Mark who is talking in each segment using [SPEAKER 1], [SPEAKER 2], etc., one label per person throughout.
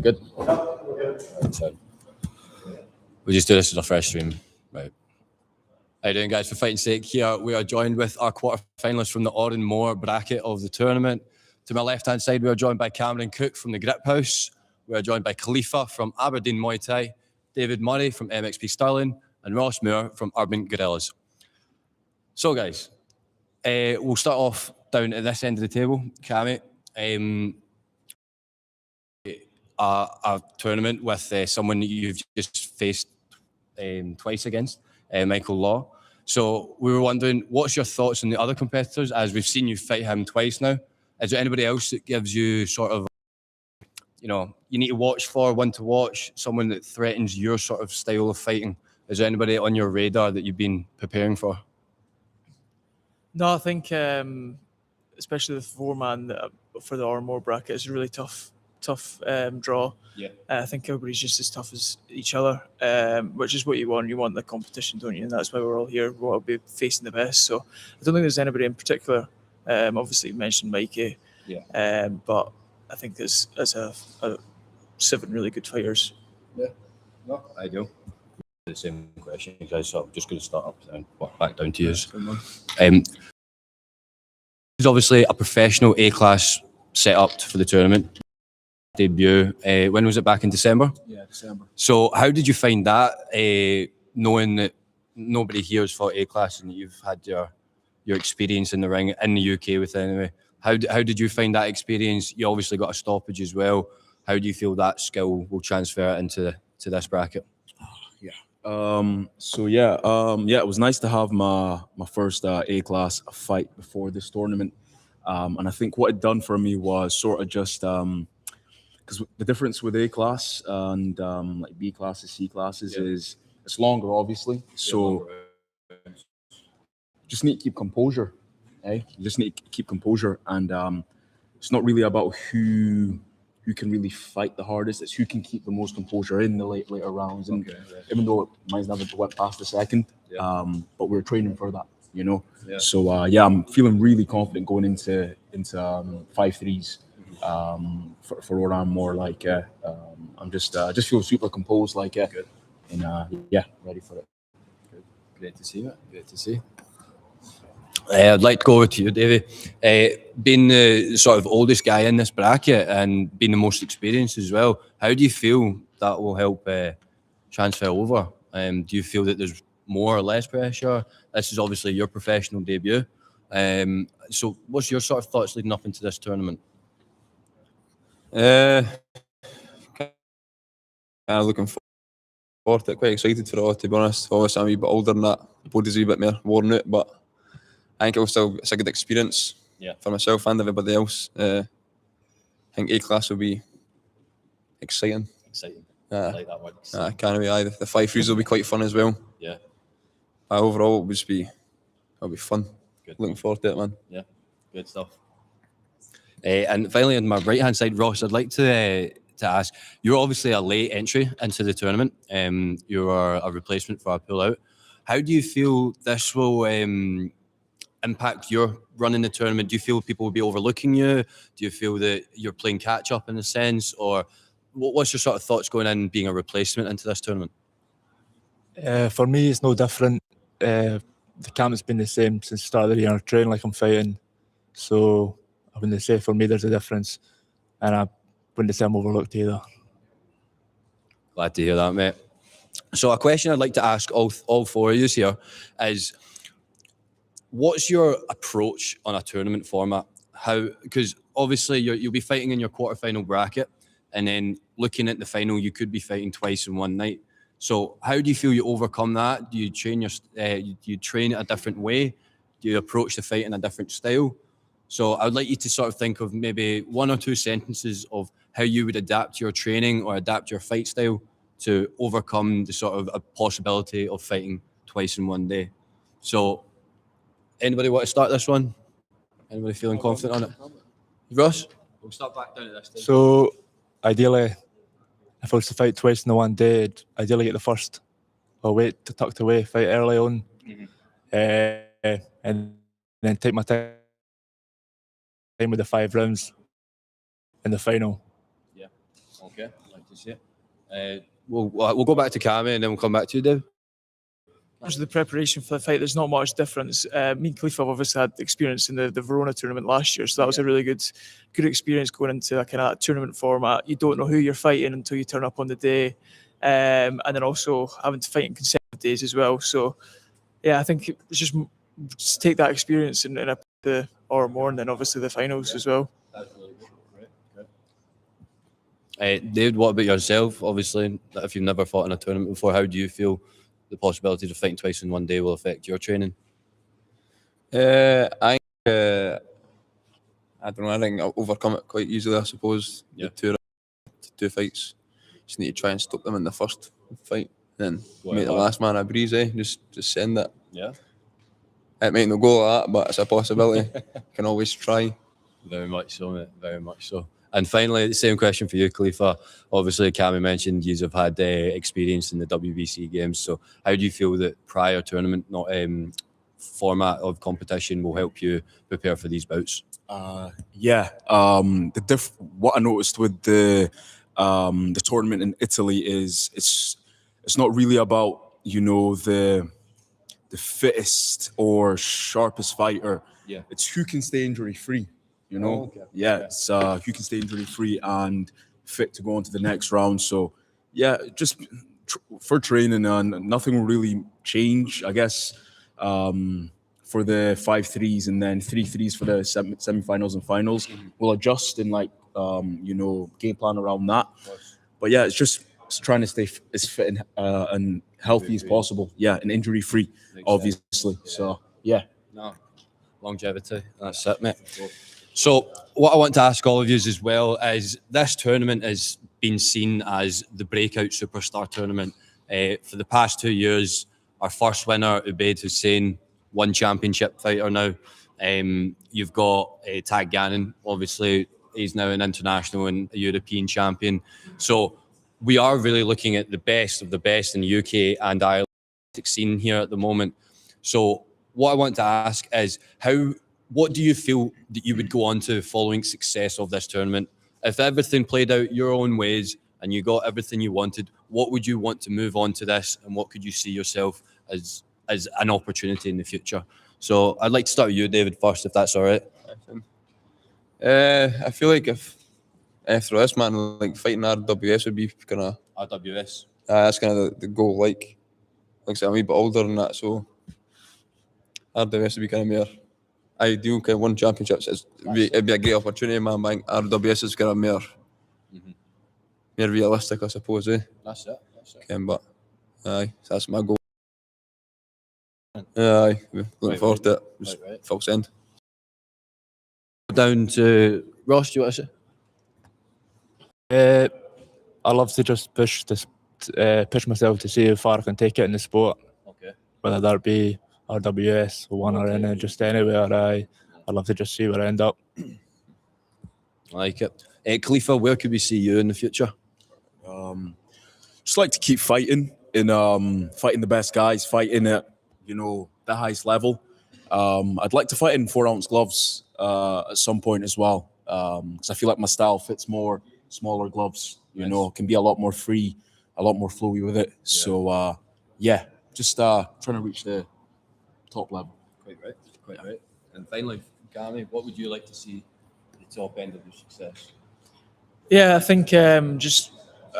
[SPEAKER 1] good? Right, so we just do this as a fresh stream. Right. How you doing, guys? For fighting's sake, here we are joined with our quarter-finalists from the Oran bracket of the tournament. To my left-hand side, we are joined by Cameron Cook from the Grip House. We are joined by Khalifa from Aberdeen Muay Thai, David Murray from MXP Stirling, and Ross Moore from Urban Gorillas. So, guys, we'll start off down at this end of the table. Cammy, a tournament with someone that you've just faced twice against, Michael Law. So we were wondering, what's your thoughts on the other competitors, as we've seen you fight him twice now? Is there anybody else that gives you sort of, you know, you need to watch for, one to watch, someone that threatens your sort of style of fighting? Is there anybody on your radar that you've been preparing for?
[SPEAKER 2] No, I think especially the four-man for the Oran bracket is a really tough draw. Yeah. I think everybody's just as tough as each other, which is what you want. You want the competition, don't you? And that's why we're all here. We want to be facing the best. So I don't think there's anybody in particular. Obviously, you mentioned Mikey. Yeah. But I think there's a 7 really good fighters.
[SPEAKER 1] Yeah. No, I do. The same question, guys. So I'm just going to start up and work back down to you. It's obviously a professional A-class set up for the tournament. Debut. When was it? Back in December?
[SPEAKER 3] Yeah, December.
[SPEAKER 1] So how did you find that, knowing that nobody here has fought A-class and you've had your experience in the ring in the UK with it anyway? How did you find that experience? You obviously got a stoppage as well. How do you feel that skill will transfer into this bracket?
[SPEAKER 3] Yeah. It was nice to have my first A-class fight before this tournament. And I think what it done for me was sort of just because the difference with A-class and like B classes, C classes is it's longer, obviously. So just need to keep composure. You just need to keep composure, and it's not really about who can really fight the hardest. It's who can keep the most composure in the later rounds. And even though it might never went past the second, but we're training for that, you know. Yeah. So I'm feeling really confident going into 5-3s. For Oran more like I'm just feel super composed, like good. And ready for it.
[SPEAKER 1] Good. Great to see it. Great to see. I'd like to go over to you, Davey. Being the sort of oldest guy in this bracket and being the most experienced as well, how do you feel that will help transfer over? Do you feel that there's more or less pressure? This is obviously your professional debut. So what's your sort of thoughts leading up into this tournament?
[SPEAKER 4] Kind of looking forward to it, quite excited for it all, to be honest. Obviously, I'm a wee bit older than that. The body's a wee bit more worn out, but I think it's a good experience for myself and everybody else. I think A-class will be exciting.
[SPEAKER 1] Exciting. I like that word.
[SPEAKER 4] Can't be either. The 5-3s will be quite fun as well.
[SPEAKER 1] Yeah.
[SPEAKER 4] Overall, it'll be fun.
[SPEAKER 1] Good.
[SPEAKER 4] Looking forward to it, man.
[SPEAKER 1] Yeah. Good stuff. And finally, on my right-hand side, Ross, I'd like to ask, you're obviously a late entry into the tournament. You are a replacement for a pull-out. How do you feel this will impact your run in the tournament? Do you feel people will be overlooking you? Do you feel that you're playing catch-up in a sense? Or what's your sort of thoughts going in being a replacement into this tournament?
[SPEAKER 5] For me, it's no different. The camp's been the same since the start of the year. I train like I'm fighting. So I wouldn't say for me there's a difference, and I wouldn't say I'm overlooked either.
[SPEAKER 1] Glad to hear that, mate. So a question I'd like to ask all four of you here is, what's your approach on a tournament format? Because obviously you'll be fighting in your quarterfinal bracket, and then looking at the final, you could be fighting twice in one night. So how do you feel you overcome that? Do you train you train it a different way? Do you approach the fight in a different style? So I would like you to sort of think of maybe 1 or 2 sentences of how you would adapt your training or adapt your fight style to overcome the sort of a possibility of fighting twice in one day. So anybody want to start this one? Anybody feeling confident on it? Ross? We'll start back down at this stage.
[SPEAKER 5] So ideally, if I was to fight twice in the one day, I'd ideally get the first. I'll wait to tucked away, fight early on, and then take my time with the 5 rounds in the final.
[SPEAKER 1] Yeah. Okay. Like We'll go back to Cammy and then we'll come back to you, Dave.
[SPEAKER 2] In terms of the preparation for the fight, there's not much difference. Me and Khalifa have obviously had experience in the Verona tournament last year, so that was a really good experience going into a kind of tournament format. You don't know who you're fighting until you turn up on the day, and then also having to fight in consecutive days as well. So, yeah, I think it's just take that experience and apply the or more, and then obviously the finals as well.
[SPEAKER 1] David, what about yourself? Obviously, if you've never fought in a tournament before, how do you feel the possibility of fighting twice in one day will affect your training?
[SPEAKER 4] I don't know. I think I'll overcome it quite easily, I suppose.
[SPEAKER 1] Yeah.
[SPEAKER 4] The two fights. Just need to try and stop them in the first fight, then make the last man a breeze. Just send it.
[SPEAKER 1] Yeah.
[SPEAKER 4] It might not go like that, but it's a possibility. Can always try.
[SPEAKER 1] Very much so, mate. Very much so. And finally, the same question for you, Khalifa. Obviously, Cammy mentioned you have had experience in the WBC games. So, how do you feel that prior tournament format of competition will help you prepare for these bouts?
[SPEAKER 3] What I noticed with the tournament in Italy is it's not really about the fittest or sharpest fighter.
[SPEAKER 1] Yeah,
[SPEAKER 3] it's who can stay injury free. It's who can stay injury free and fit to go on to the next round. So yeah, just for training, nothing will really change, I guess. For the 5-3s and then 3-3s for the semi-finals and finals, we'll adjust and game plan around that. But yeah, it's just trying to stay as fit and healthy as possible. Yeah, and injury free, obviously. So yeah.
[SPEAKER 1] No, longevity. That's it, mate. So what I want to ask all of you as well is this tournament has been seen as the breakout superstar tournament. For the past 2 years, our first winner, Ubaid Hussein, one championship fighter now. You've got Tag Gannon, obviously. He's now an international and a European champion. So we are really looking at the best of the best in the UK and Ireland scene here at the moment. So what I want to ask is what do you feel that you would go on to following success of this tournament? If everything played out your own ways and you got everything you wanted, what would you want to move on to this, and what could you see yourself as an opportunity in the future? So I'd like to start with you, David, first, if that's all right.
[SPEAKER 4] I feel like if after this, man, like fighting RWS would be kind of
[SPEAKER 1] RWS.
[SPEAKER 4] That's kind of the goal. Like I said, I'm a wee bit older than that, so RWS would be kind of more ideal. Kind of won championships. It'd be a great opportunity, man. But I think RWS is kind of more realistic, I suppose.
[SPEAKER 1] That's it.
[SPEAKER 4] But that's my goal. Looking forward to it.
[SPEAKER 1] Right.
[SPEAKER 4] Full send.
[SPEAKER 1] Down to Ross, do you want to say?
[SPEAKER 5] I love to just push myself to see how far I can take it in the sport.
[SPEAKER 1] Okay.
[SPEAKER 5] Whether that be RWS or one or any, just anywhere. I love to just see where I end up.
[SPEAKER 1] I like it. Khalifa, where could we see you in the future?
[SPEAKER 3] Just like to keep fighting fighting the best guys, fighting at the highest level. I'd like to fight in 4-ounce gloves at some point as well, because I feel like my style fits more smaller gloves. Can be a lot more free, a lot more flowy with it. So just trying to reach the top level.
[SPEAKER 1] Quite right. And finally, Cammy, what would you like to see at the top end of your success?
[SPEAKER 2] Yeah, I think just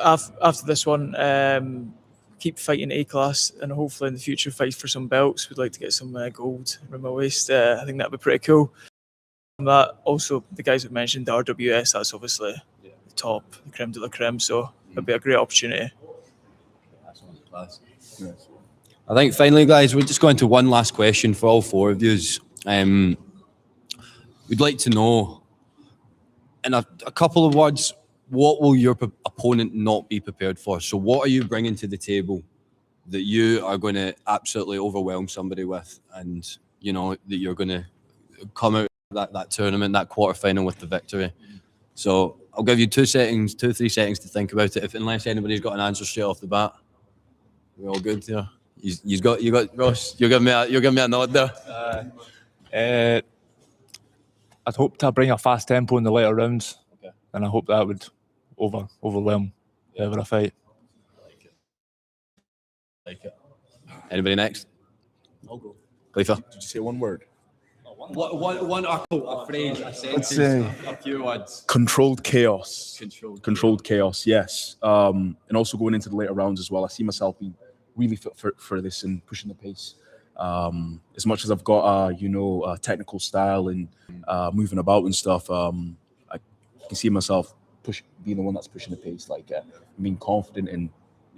[SPEAKER 2] after this one, keep fighting A-class and hopefully in the future fight for some belts. We'd like to get some gold around my waist. I think that'd be pretty cool. And that also, the guys have mentioned, the RWS, that's obviously the top, the creme de la creme, so it'd be a great opportunity.
[SPEAKER 1] That's one of the class. Yes. I think finally, guys, we're just going to one last question for all four of you. We'd like to know, in a couple of words, what will your opponent not be prepared for? So what are you bringing to the table that you are going to absolutely overwhelm somebody with, and that you're going to come out that tournament, that quarterfinal with the victory? So I'll give you 3 seconds to think about it. Unless anybody's got an answer straight off the bat, we're all good here. You got Ross. You're giving me a nod there.
[SPEAKER 5] I'd hope to bring a fast tempo in the later rounds, and I hope that would overwhelm whoever I fight.
[SPEAKER 1] Like it. Anybody next?
[SPEAKER 3] I'll go.
[SPEAKER 1] Khalifa.
[SPEAKER 3] Did you say one word?
[SPEAKER 1] One a phrase, a sentence,
[SPEAKER 3] say-
[SPEAKER 1] a few words.
[SPEAKER 3] Controlled chaos.
[SPEAKER 1] Controlled
[SPEAKER 3] Chaos, yes. And also going into the later rounds as well. I see myself being really fit for this and pushing the pace. As much as I've got a technical style and moving about and stuff, I can see myself being the one that's pushing the pace, like being confident and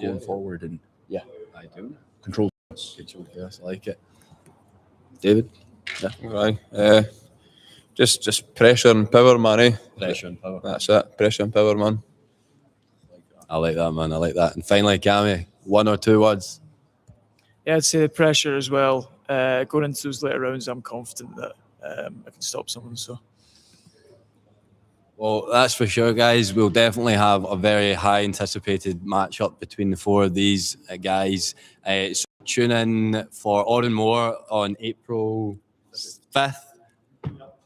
[SPEAKER 3] going forward. And
[SPEAKER 1] I do.
[SPEAKER 3] Controlled.
[SPEAKER 1] Controlled chaos. I like it. David.
[SPEAKER 4] Right. Just pressure and power, man. Eh?
[SPEAKER 1] Pressure and power.
[SPEAKER 4] That's it. Pressure and power, man.
[SPEAKER 1] I like that, man. I like that. And finally, Cammy, 1 or 2 words.
[SPEAKER 2] Yeah, I'd say the pressure as well. Going into those later rounds, I'm confident that I can stop someone. So.
[SPEAKER 1] Well, that's for sure, guys. We'll definitely have a very high anticipated matchup between the 4 of these guys. So tune in for Oran Moore on April 5th,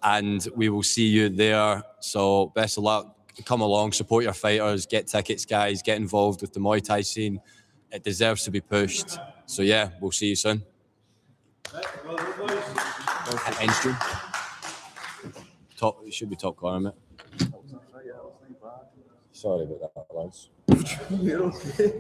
[SPEAKER 1] and we will see you there. So best of luck. Come along, support your fighters, get tickets, guys. Get involved with the Muay Thai scene. It deserves to be pushed. So yeah, we'll see you soon. End stream. It should be top corner, mate. Sorry about that, lads.